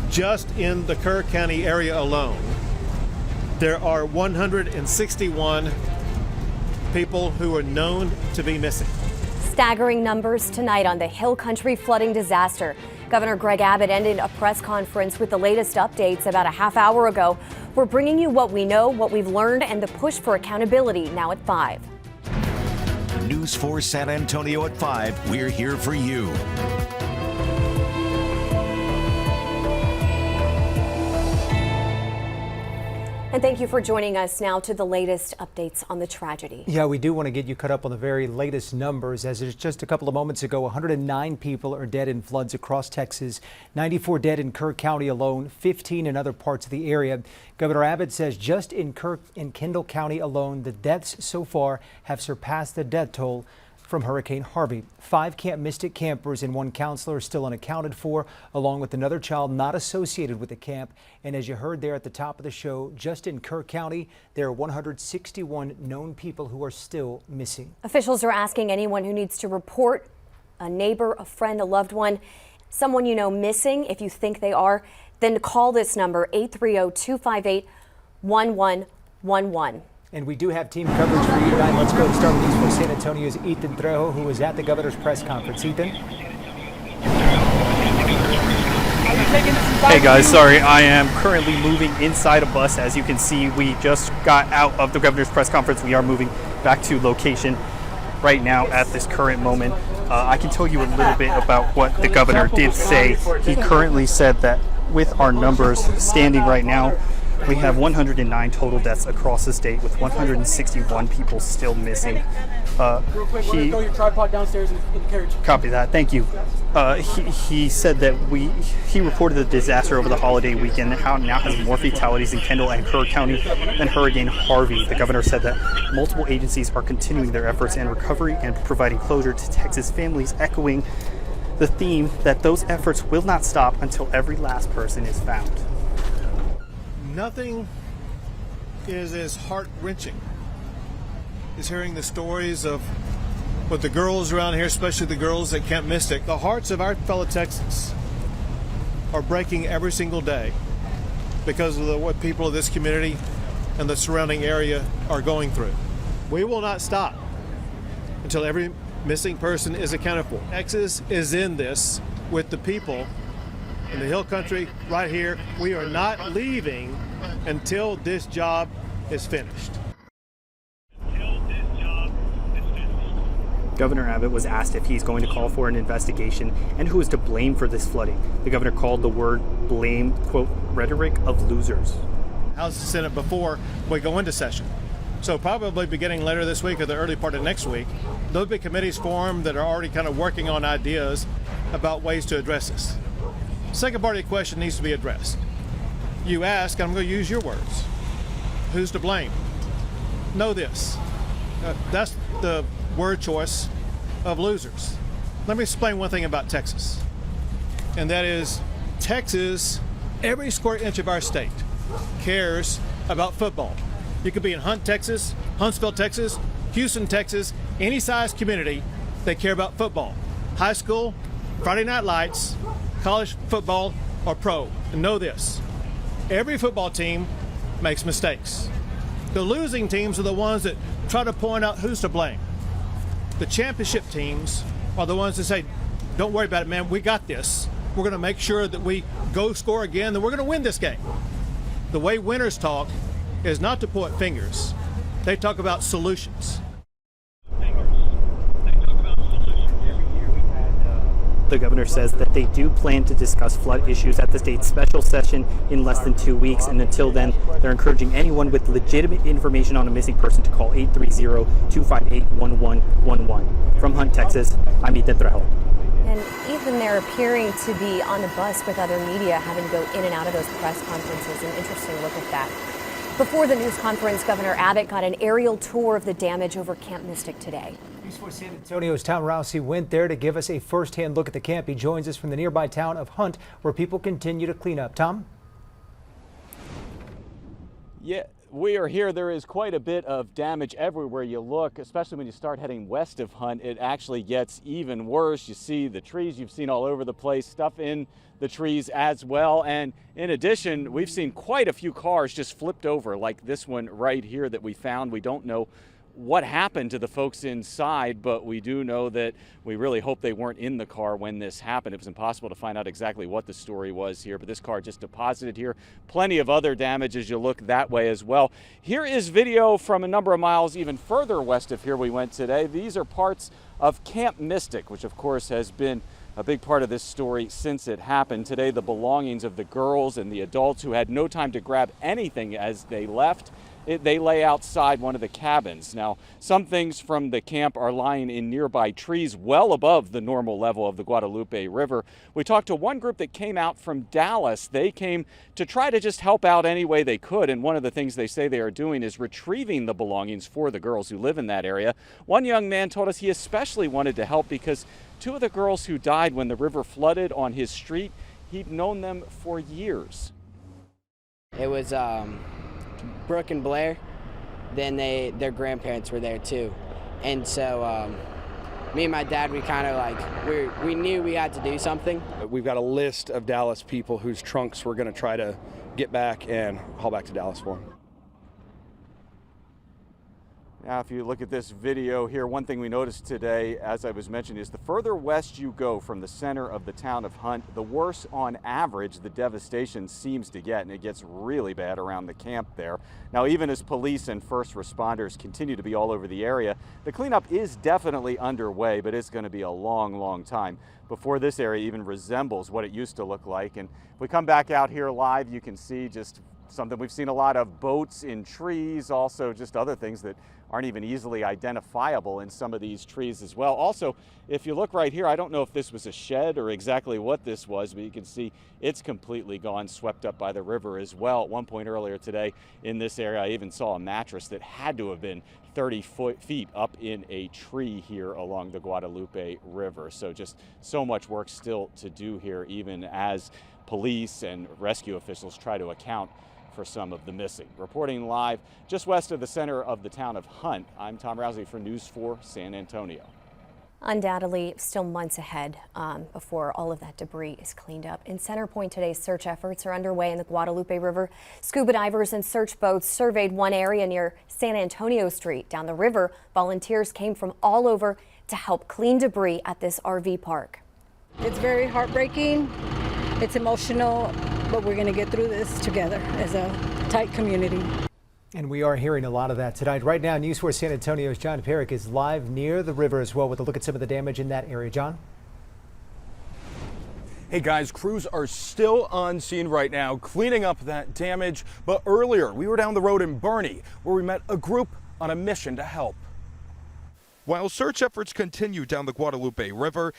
Just in the Kerr County area alone, there are 161 people who are known to be missing. Staggering numbers tonight on the Hill Country flooding disaster. Governor Greg Abbott ended a press conference with the latest updates about a half hour ago. We're bringing you what we know, what we've learned, and the push for accountability now at 5. News 4 San Antonio at 5. We're here for you. And thank you for joining us now to the latest updates on the tragedy. Yeah, we do want to get you caught up on the very latest numbers. As of just a couple of moments ago, 109 people are dead in floods across Texas, 94 dead in Kerr County alone, 15 in other parts of the area. Governor Abbott says just in Kendall County alone, the deaths so far have surpassed the death toll from Hurricane Harvey. 5 Camp Mystic campers and 1 counselor are still unaccounted for, along with another child not associated with the camp. And as you heard there at the top of the show, just in Kerr County, there are 161 known people who are still missing. Officials are asking anyone who needs to report a neighbor, a friend, a loved one, someone you know missing, if you think they are, then call this number, 830-258-1111. And we do have team coverage for you tonight. Let's go and start with News 4 San Antonio's Ethan Trejo, who was at the governor's press conference. Ethan? Hey guys, sorry, I am currently moving inside a bus. As you can see, we just got out of the governor's press conference. We are moving back to location right now at this current moment. I can tell you a little bit about what the governor did say. He currently said that with our numbers standing right now, we have 109 total deaths across the state, with 161 people still missing. Real quick, throw your tripod downstairs in the carriage. Copy that. Thank you. He said that he reported the disaster over the holiday weekend, how it now has more fatalities in Kendall and Kerr County than Hurricane Harvey. The governor said that multiple agencies are continuing their efforts in recovery and providing closure to Texas families, echoing the theme that those efforts will not stop until every last person is found. Nothing is as heart-wrenching as hearing the stories of what the girls around here, especially the girls at Camp Mystic. The hearts of our fellow Texans are breaking every single day because of what people of this community and the surrounding area are going through. We will not stop until every missing person is accounted for. Texas is in this with the people in the Hill Country right here. We are not leaving until this job is finished. Governor Abbott was asked if he's going to call for an investigation and who is to blame for this flooding. The governor called the word blame, quote, rhetoric of losers. House and Senate before we go into session. So probably beginning later this week or the early part of next week, there'll be committees formed that are already kind of working on ideas about ways to address this. Second part of the question needs to be addressed. You ask, I'm going to use your words, who's to blame? Know this. That's the word choice of losers. Let me explain one thing about Texas. And that is, Texas, every square inch of our state cares about football. You could be in Hunt, Texas, Huntsville, Texas, Houston, Texas, any size community, they care about football. High school, Friday night lights, college football, or pro. And know this, every football team makes mistakes. The losing teams are the ones that try to point out who's to blame. The championship teams are the ones that say, don't worry about it, man, we got this. We're going to make sure that we go score again, and we're going to win this game. The way winners talk is not to point fingers. They talk about solutions. The governor says that they do plan to discuss flood issues at the state's special session in less than 2 weeks. And until then, they're encouraging anyone with legitimate information on a missing person to call 830-258-1111. From Hunt, Texas, I'm Ethan Trejo. And Ethan, they're appearing to be on the bus with other media, having to go in and out of those press conferences. An interesting look at that. Before the news conference, Governor Abbott got an aerial tour of the damage over Camp Mystic today. News 4 San Antonio's Tom Rousey went there to give us a first-hand look at the camp. He joins us from the nearby town of Hunt, where people continue to clean up. Tom? Yeah, we are here. There is quite a bit of damage everywhere you look, especially when you start heading west of Hunt. It actually gets even worse. You see the trees you've seen all over the place, stuff in the trees as well. And in addition, we've seen quite a few cars just flipped over, like this one right here that we found. We don't know what happened to the folks inside, but we do know that we really hope they weren't in the car when this happened. It was impossible to find out exactly what the story was here, but this car just deposited here. Plenty of other damage as you look that way as well. Here is video from a number of miles even further west of here we went today. These are parts of Camp Mystic, which of course has been a big part of this story since it happened. Today, the belongings of the girls and the adults who had no time to grab anything as they left, they lay outside one of the cabins. Now, some things from the camp are lying in nearby trees well above the normal level of the Guadalupe River. We talked to one group that came out from Dallas. They came to try to just help out any way they could, and one of the things they say they are doing is retrieving the belongings for the girls who live in that area. One young man told us he especially wanted to help because two of the girls who died when the river flooded on his street, he'd known them for years. It was Brooke and Blair. Then their grandparents were there too, and so me and my dad, we kind of like we knew we had to do something. We've got a list of Dallas people whose trunks we're going to try to get back and haul back to Dallas for them. Now, if you look at this video here, one thing we noticed today, as I was mentioning, is the further west you go from the center of the town of Hunt, the worse on average the devastation seems to get, and it gets really bad around the camp there. Now, even as police and first responders continue to be all over the area, the cleanup is definitely underway, but it's going to be a long, long time before this area even resembles what it used to look like. And if we come back out here live, you can see just something we've seen a lot of: boats in trees, also just other things that aren't even easily identifiable in some of these trees as well. Also, if you look right here, I don't know if this was a shed or exactly what this was, but you can see it's completely gone, swept up by the river as well. At one point earlier today in this area, I even saw a mattress that had to have been 30 feet up in a tree here along the Guadalupe River. So just so much work still to do here, even as police and rescue officials try to account for some of the missing. Reporting live just west of the center of the town of Hunt, I'm Tom Rousey for News 4 San Antonio. Undoubtedly, still months ahead before all of that debris is cleaned up. In Center Point today, search efforts are underway in the Guadalupe River. Scuba divers and search boats surveyed one area near San Antonio Street. Down the river, volunteers came from all over to help clean debris at this RV park. It's very heartbreaking. It's emotional, but we're going to get through this together as a tight community. And we are hearing a lot of that tonight. Right now, News 4 San Antonio's John Perrick is live near the river as well with a look at some of the damage in that area. John? Hey guys, crews are still on scene right now cleaning up that damage. But earlier, we were down the road in Bernie where we met a group on a mission to help. While search efforts continue down the Guadalupe River,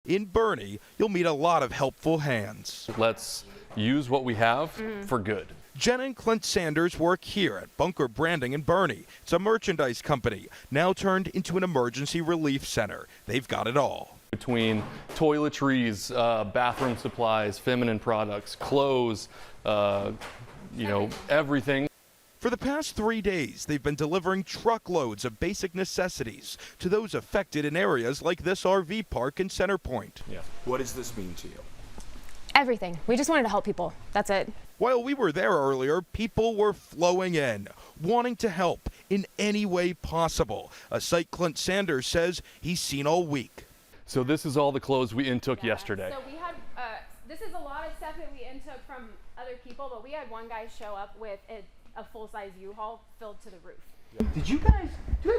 in Bernie, you'll meet a lot of helpful hands. Let's use what we have for good. Jen and Clint Sanders work here at Bunker Branding in Bernie. It's a merchandise company, now turned into an emergency relief center. They've got it all. Between toiletries, bathroom supplies, feminine products, clothes, everything. For the past 3 days, they've been delivering truckloads of basic necessities to those affected in areas like this RV park in Center Point. Yeah. What does this mean to you? Everything. We just wanted to help people. That's it. While we were there earlier, people were flowing in, wanting to help in any way possible. A sight Clint Sanders says he's seen all week. So this is all the clothes we intook yesterday. So we had, this is a lot of stuff that we intook from other people, but we had one guy show up with a full-size U-Haul filled to the roof. Do you guys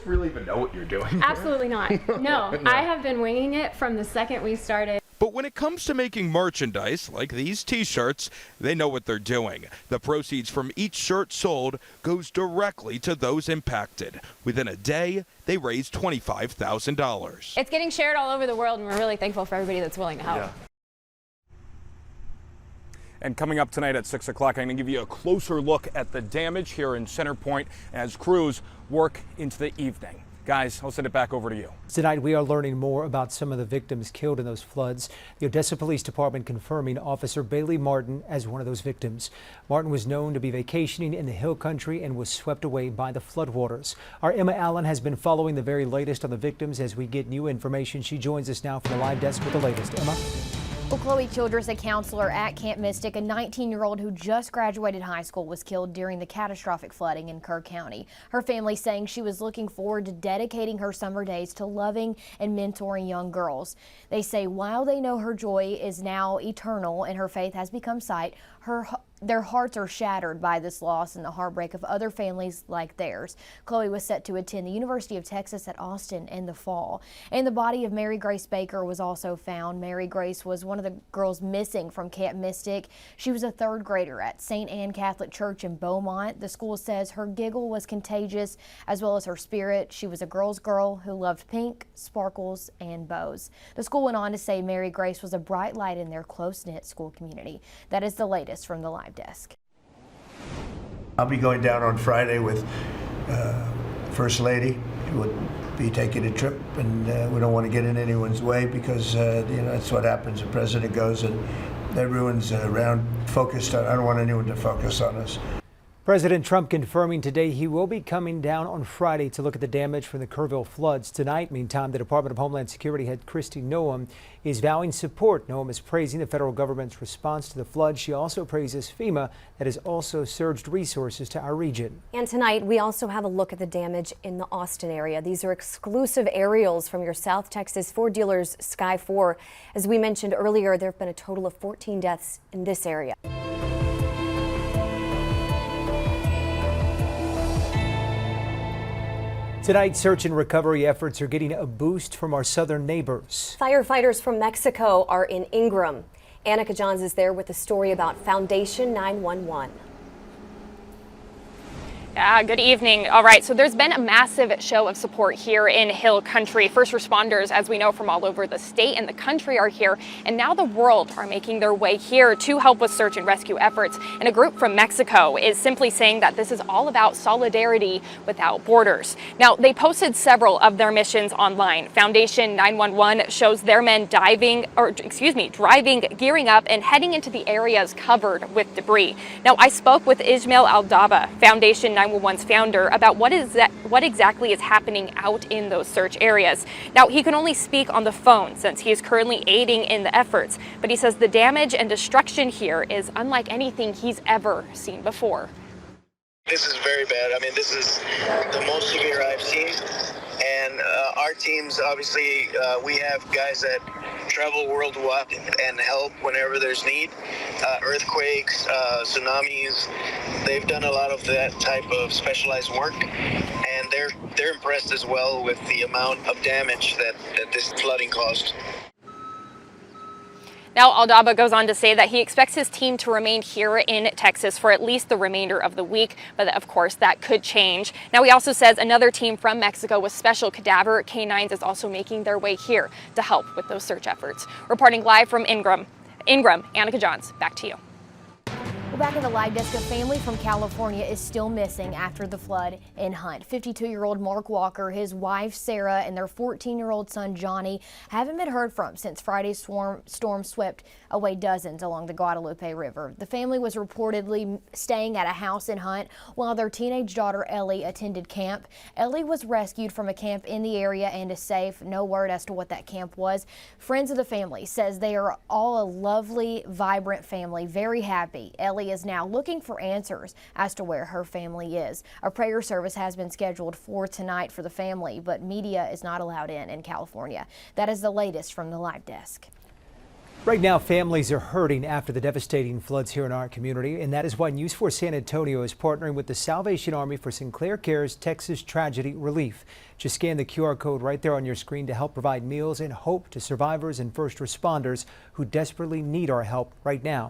really even know what you're doing? Absolutely not. No, I have been winging it from the second we started. But when it comes to making merchandise, like these t-shirts, they know what they're doing. The proceeds from each shirt sold goes directly to those impacted. Within a day, they raised $25,000. It's getting shared all over the world, and we're really thankful for everybody that's willing to help. Yeah. And coming up tonight at 6 o'clock, I'm going to give you a closer look at the damage here in Center Point as crews work into the evening. Guys, I'll send it back over to you. Tonight, we are learning more about some of the victims killed in those floods. The Odessa Police Department confirming Officer Bailey Martin as one of those victims. Martin was known to be vacationing in the Hill Country and was swept away by the floodwaters. Our Emma Allen has been following the very latest on the victims as we get new information. She joins us now from the live desk with the latest. Emma? Well, Chloe Childress, a counselor at Camp Mystic, a 19-year-old who just graduated high school, was killed during the catastrophic flooding in Kerr County. Her family saying she was looking forward to dedicating her summer days to loving and mentoring young girls. They say while they know her joy is now eternal and her faith has become sight, their hearts are shattered by this loss and the heartbreak of other families like theirs. Chloe was set to attend the University of Texas at Austin in the fall. And the body of Mary Grace Baker was also found. Mary Grace was one of the girls missing from Camp Mystic. She was a third grader at St. Anne Catholic Church in Beaumont. The school says her giggle was contagious as well as her spirit. She was a girl's girl who loved pink, sparkles, and bows. The school went on to say Mary Grace was a bright light in their close-knit school community. That is the latest from the live desk. I'll be going down on Friday with First Lady, who would be taking a trip, and we don't want to get in anyone's way because that's what happens. The president goes and everyone's around focused on. I don't want anyone to focus on us. President Trump confirming today he will be coming down on Friday to look at the damage from the Kerrville floods. Tonight, meantime, the Department of Homeland Security head Kristi Noem is vowing support. Noem is praising the federal government's response to the flood. She also praises FEMA that has also surged resources to our region. And tonight, we also have a look at the damage in the Austin area. These are exclusive aerials from your South Texas Ford dealers Sky 4. As we mentioned earlier, there have been a total of 14 deaths in this area. Tonight, search and recovery efforts are getting a boost from our southern neighbors. Firefighters from Mexico are in Ingram. Annika Johns is there with a story about Foundation 911. Good evening. All right, so there's been a massive show of support here in Hill Country. First responders, as we know, from all over the state and the country are here, and now the world are making their way here to help with search and rescue efforts. And a group from Mexico is simply saying that this is all about solidarity without borders. Now, they posted several of their missions online. Foundation 911 shows their men driving, gearing up and heading into the areas covered with debris. Now, I spoke with Ismail Aldaba, Foundation 911's founder, about what exactly is happening out in those search areas. Now, he can only speak on the phone since he is currently aiding in the efforts, but he says the damage and destruction here is unlike anything he's ever seen before. This is very bad. I mean, this is the most severe I've seen. And our teams, obviously, we have guys that travel worldwide and help whenever there's need. Earthquakes, tsunamis, they've done a lot of that type of specialized work. And they're impressed as well with the amount of damage that this flooding caused. Now, Aldaba goes on to say that he expects his team to remain here in Texas for at least the remainder of the week, but of course that could change. Now, he also says another team from Mexico with special cadaver canines is also making their way here to help with those search efforts. Reporting live from Ingram, Annika Johns, back to you. Well, back in the live desk, a family from California is still missing after the flood in Hunt. 52-year-old Mark Walker, his wife Sarah, and their 14-year-old son Johnny haven't been heard from since Friday's storm swept away dozens along the Guadalupe River. The family was reportedly staying at a house in Hunt while their teenage daughter Ellie attended camp. Ellie was rescued from a camp in the area and is safe. No word as to what that camp was. Friends of the family says they are all a lovely, vibrant family, very happy. Ellie is now looking for answers as to where her family is. A prayer service has been scheduled for tonight for the family, but media is not allowed in California. That is the latest from the live desk. Right now, families are hurting after the devastating floods here in our community, and that is why News 4 San Antonio is partnering with the Salvation Army for Sinclair Cares Texas Tragedy Relief. Just scan the QR code right there on your screen to help provide meals and hope to survivors and first responders who desperately need our help right now.